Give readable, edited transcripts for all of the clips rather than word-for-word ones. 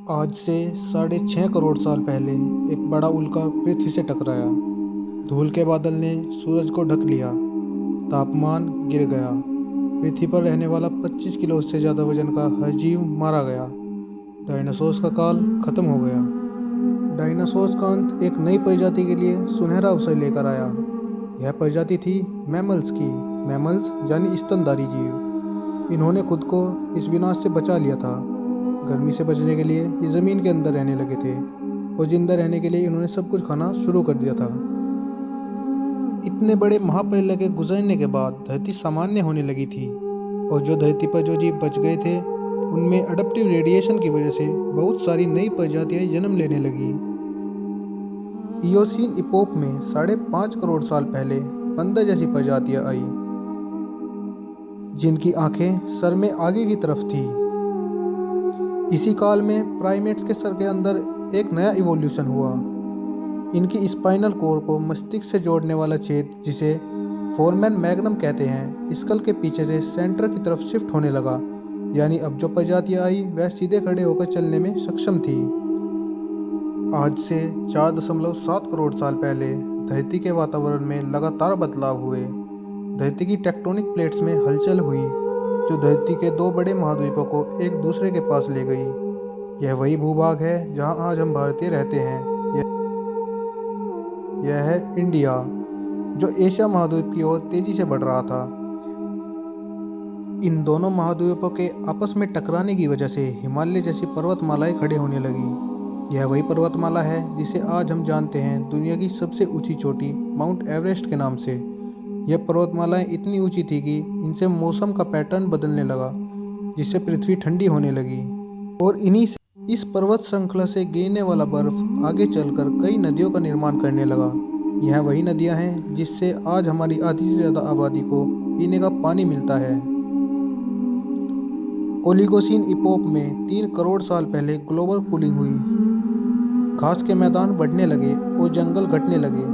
आज से 6.5 करोड़ साल पहले एक बड़ा उल्का पृथ्वी से टकराया। धूल के बादल ने सूरज को ढक लिया। तापमान गिर गया। पृथ्वी पर रहने वाला 25 किलो से ज़्यादा वजन का हर जीव मारा गया। डायनासोर्स का काल खत्म हो गया। डायनासोर्स का अंत एक नई प्रजाति के लिए सुनहरा अवसर लेकर आया। यह प्रजाति थी मैमल्स की। मैमल्स यानी स्तनधारी जीव। इन्होंने खुद को इस विनाश से बचा लिया था। गर्मी से बचने के लिए ये ज़मीन के अंदर रहने लगे थे और जिंदा रहने के लिए इन्होंने सब कुछ खाना शुरू कर दिया था। इतने बड़े महाप्रलय के गुजरने के बाद धरती सामान्य होने लगी थी और जो धरती पर जो जीव बच गए थे उनमें अडप्टिव रेडिएशन की वजह से बहुत सारी नई प्रजातियां जन्म लेने लगी। इयोसीन इपोक में 5.5 करोड़ साल पहले बंदर जैसी प्रजातियां आई जिनकी आंखें सर में आगे की तरफ थी। इसी काल में प्राइमेट्स के सर के अंदर एक नया इवोल्यूशन हुआ। इनकी स्पाइनल कोर को मस्तिष्क से जोड़ने वाला छेद, जिसे फोरमैन मैग्नम कहते हैं, स्कल के पीछे से सेंटर की तरफ शिफ्ट होने लगा। यानी अब जो प्रजातियां आई वह सीधे खड़े होकर चलने में सक्षम थी। आज से 4.7 करोड़ साल पहले धरती के वातावरण में लगातार बदलाव हुए। धरती की टेक्टोनिक प्लेट्स में हलचल हुई जो धरती के दो बड़े महाद्वीपों को एक दूसरे के पास ले गई। यह वही भूभाग है जहां आज हम भारतीय रहते हैं। यह है इंडिया, जो एशिया महाद्वीप की ओर तेजी से बढ़ रहा था। इन दोनों महाद्वीपों के आपस में टकराने की वजह से हिमालय जैसी पर्वतमालाएं खड़े होने लगी। यह वही पर्वतमाला है जिसे आज हम जानते हैं दुनिया की सबसे ऊंची चोटी माउंट एवरेस्ट के नाम से। यह पर्वतमालाएं इतनी ऊंची थी कि इनसे मौसम का पैटर्न बदलने लगा, जिससे पृथ्वी ठंडी होने लगी। और इन्हीं से इस पर्वत श्रृंखला से गिरने वाला बर्फ आगे चलकर कई नदियों का निर्माण करने लगा। यह वही नदियां हैं जिससे आज हमारी आधी से ज़्यादा आबादी को पीने का पानी मिलता है। ओलिगोसीन इपोक में 3 करोड़ साल पहले ग्लोबल कूलिंग हुई। घास के मैदान बढ़ने लगे और जंगल घटने लगे।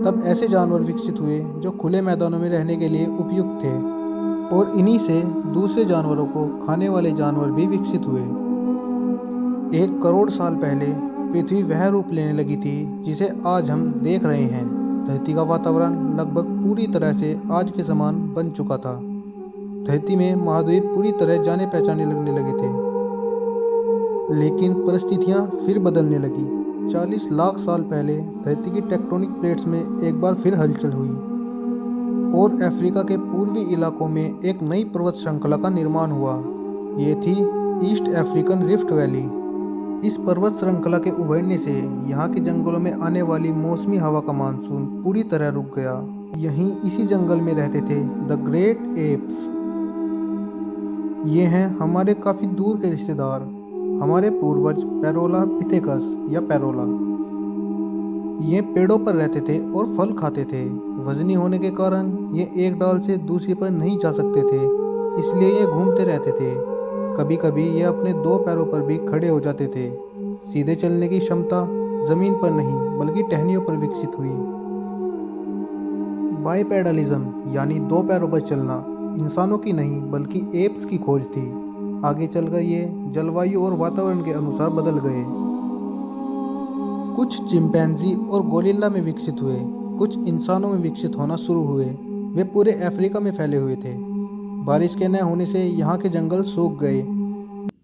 तब ऐसे जानवर विकसित हुए जो खुले मैदानों में रहने के लिए उपयुक्त थे और इन्हीं से दूसरे जानवरों को खाने वाले जानवर भी विकसित हुए। 1 करोड़ साल पहले पृथ्वी वह रूप लेने लगी थी जिसे आज हम देख रहे हैं। धरती का वातावरण लगभग पूरी तरह से आज के समान बन चुका था। धरती में महाद्वीप पूरी तरह जाने पहचाने लगने लगे थे। लेकिन परिस्थितियां फिर बदलने लगी। 40 लाख साल पहले धरती की टेक्टोनिक प्लेट्स में एक बार फिर हलचल हुई और अफ्रीका के पूर्वी इलाकों में एक नई पर्वत श्रृंखला का निर्माण हुआ। ये थी ईस्ट अफ्रीकन रिफ्ट वैली। इस पर्वत श्रृंखला के उभरने से यहाँ के जंगलों में आने वाली मौसमी हवा का मानसून पूरी तरह रुक गया। यहीं इसी जंगल में रहते थे द ग्रेट एप्स। ये हैं हमारे काफ़ी दूर के रिश्तेदार, हमारे पूर्वज पैरोलापिथेकस या पैरोला। ये पेड़ों पर रहते थे और फल खाते थे। वजनी होने के कारण ये एक डाल से दूसरी पर नहीं जा सकते थे, इसलिए ये घूमते रहते थे। कभी कभी ये अपने 2 पैरों पर भी खड़े हो जाते थे। सीधे चलने की क्षमता जमीन पर नहीं बल्कि टहनियों पर विकसित हुई। बाइपेडलिज्म यानी 2 पैरों पर चलना इंसानों की नहीं बल्कि एप्स की खोज थी। आगे चलकर ये जलवायु और वातावरण के अनुसार बदल गए। कुछ चिंपैंजी और गोरिल्ला में विकसित हुए, कुछ इंसानों में विकसित होना शुरू हुए। वे पूरे अफ्रीका में फैले हुए थे। बारिश के न होने से यहाँ के जंगल सूख गए,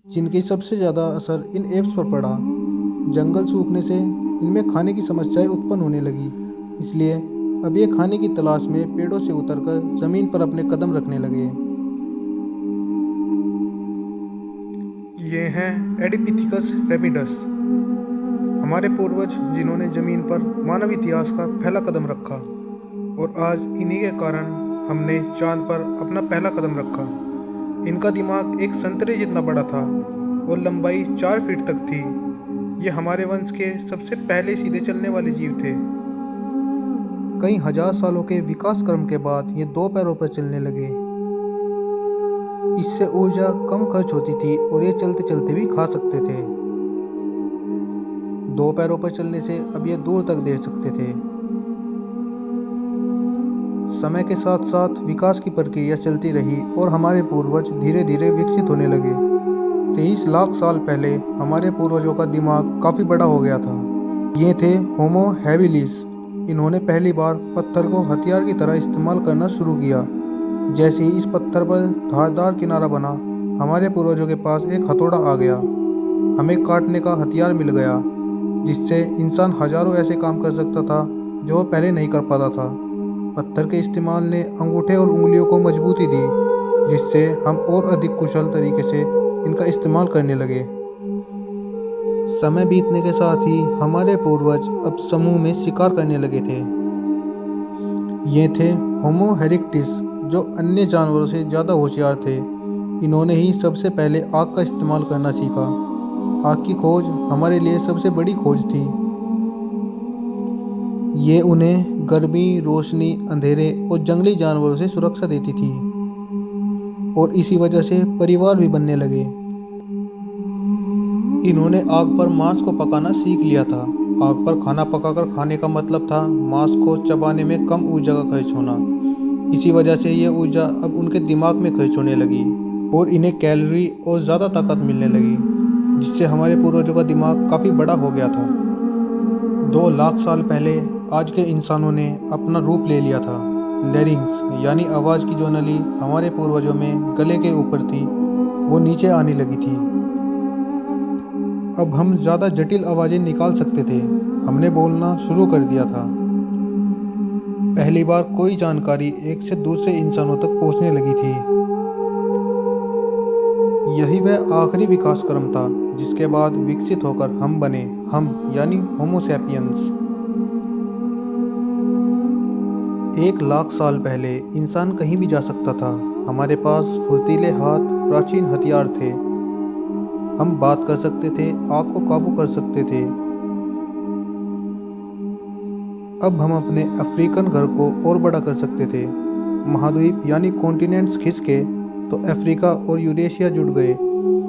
जिनकी सबसे ज़्यादा असर इन एप्स पर पड़ा। जंगल सूखने से इनमें खाने की समस्याएं उत्पन्न होने लगी, इसलिए अब ये खाने की तलाश में पेड़ों से उतरकर ज़मीन पर अपने कदम रखने लगे। ये हैं एडिपिथिकस रेपिडस, हमारे पूर्वज जिन्होंने ज़मीन पर मानव इतिहास का पहला कदम रखा। और आज इन्हीं के कारण हमने चांद पर अपना पहला कदम रखा। इनका दिमाग एक संतरे जितना बड़ा था और लंबाई 4 फीट तक थी। ये हमारे वंश के सबसे पहले सीधे चलने वाले जीव थे। कई हजार सालों के विकास क्रम के बाद ये 2 पैरों पर चलने लगे। इससे ऊर्जा कम खर्च होती थी और ये चलते चलते भी खा सकते थे। 2 पैरों पर चलने से अब ये दूर तक देख सकते थे। समय के साथ साथ विकास की प्रक्रिया चलती रही और हमारे पूर्वज धीरे धीरे विकसित होने लगे। 23 लाख साल पहले हमारे पूर्वजों का दिमाग काफ़ी बड़ा हो गया था। ये थे होमो हैबिलिस। इन्होंने पहली बार पत्थर को हथियार की तरह इस्तेमाल करना शुरू किया। जैसे ही इस पत्थर पर धारदार किनारा बना, हमारे पूर्वजों के पास एक हथौड़ा आ गया। हमें काटने का हथियार मिल गया, जिससे इंसान हजारों ऐसे काम कर सकता था जो वो पहले नहीं कर पाता था। पत्थर के इस्तेमाल ने अंगूठे और उंगलियों को मजबूती दी, जिससे हम और अधिक कुशल तरीके से इनका इस्तेमाल करने लगे। समय बीतने के साथ ही हमारे पूर्वज अब समूह में शिकार करने लगे थे। ये थे होमो इरेक्टस, जो अन्य जानवरों से ज़्यादा होशियार थे। इन्होंने ही सबसे पहले आग का इस्तेमाल करना सीखा। आग की खोज हमारे लिए सबसे बड़ी खोज थी। ये उन्हें गर्मी, रोशनी, अंधेरे और जंगली जानवरों से सुरक्षा देती थी, और इसी वजह से परिवार भी बनने लगे। इन्होंने आग पर मांस को पकाना सीख लिया था। आग पर खाना पकाकर खाने का मतलब था मांस को चबाने में कम ऊर्जा का खर्च होना। इसी वजह से ये ऊर्जा अब उनके दिमाग में खर्च होने लगी और इन्हें कैलोरी और ज़्यादा ताकत मिलने लगी, जिससे हमारे पूर्वजों का दिमाग काफ़ी बड़ा हो गया था। 2 लाख साल पहले आज के इंसानों ने अपना रूप ले लिया था। लैरिंग्स यानी आवाज़ की जो नली हमारे पूर्वजों में गले के ऊपर थी, वो नीचे आने लगी थी। अब हम ज़्यादा जटिल आवाज़ें निकाल सकते थे। हमने बोलना शुरू कर दिया था। पहली बार कोई जानकारी एक से दूसरे इंसानों तक पहुंचने लगी थी। यही वह आखिरी विकास क्रम था जिसके बाद विकसित होकर हम बने, हम यानी होमो सैपियंस। 1 लाख साल पहले इंसान कहीं भी जा सकता था। हमारे पास फुर्तीले हाथ, प्राचीन हथियार थे। हम बात कर सकते थे, आग को काबू कर सकते थे। अब हम अपने अफ्रीकन घर को और बड़ा कर सकते थे। महाद्वीप यानी कॉन्टिनेंट्स खिसके तो अफ्रीका और यूरेशिया जुड़ गए,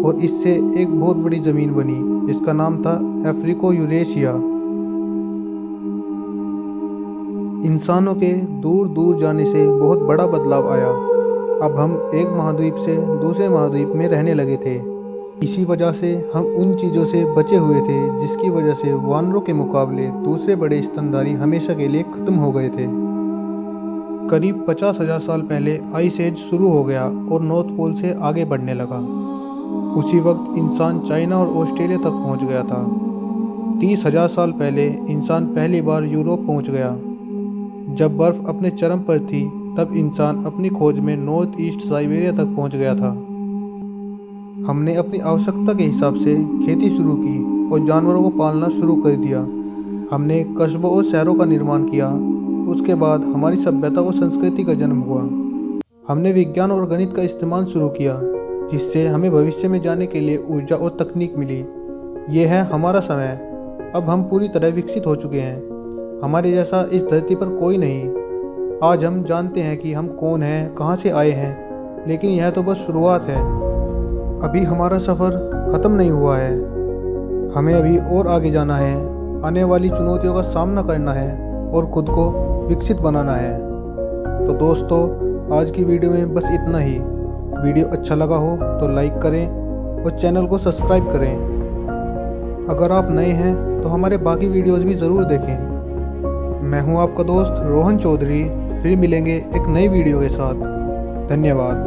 और इससे एक बहुत बड़ी ज़मीन बनी जिसका नाम था अफ्रीको यूरेशिया। इंसानों के दूर दूर जाने से बहुत बड़ा बदलाव आया। अब हम एक महाद्वीप से दूसरे महाद्वीप में रहने लगे थे। इसी वजह से हम उन चीज़ों से बचे हुए थे जिसकी वजह से वानरों के मुकाबले दूसरे बड़े स्तनधारी हमेशा के लिए ख़त्म हो गए थे। करीब 50,000 साल पहले आइस एज शुरू हो गया और नॉर्थ पोल से आगे बढ़ने लगा। उसी वक्त इंसान चाइना और ऑस्ट्रेलिया तक पहुंच गया था। 30,000 साल पहले इंसान पहली बार यूरोप पहुंच गया। जब बर्फ़ अपने चरम पर थी, तब इंसान अपनी खोज में नॉर्थ ईस्ट साइबेरिया तक पहुंच गया था। हमने अपनी आवश्यकता के हिसाब से खेती शुरू की और जानवरों को पालना शुरू कर दिया। हमने कस्बों और शहरों का निर्माण किया। उसके बाद हमारी सभ्यता और संस्कृति का जन्म हुआ। हमने विज्ञान और गणित का इस्तेमाल शुरू किया, जिससे हमें भविष्य में जाने के लिए ऊर्जा और तकनीक मिली। ये है हमारा समय। अब हम पूरी तरह विकसित हो चुके हैं। हमारे जैसा इस धरती पर कोई नहीं। आज हम जानते हैं कि हम कौन हैं, कहाँ से आए हैं, लेकिन यह तो बस शुरुआत है। अभी हमारा सफ़र ख़त्म नहीं हुआ है। हमें अभी और आगे जाना है, आने वाली चुनौतियों का सामना करना है और खुद को विकसित बनाना है। तो दोस्तों, आज की वीडियो में बस इतना ही। वीडियो अच्छा लगा हो तो लाइक करें और चैनल को सब्सक्राइब करें। अगर आप नए हैं तो हमारे बाकी वीडियोस भी ज़रूर देखें। मैं हूं आपका दोस्त रोहन चौधरी। फिर मिलेंगे एक नई वीडियो के साथ। धन्यवाद।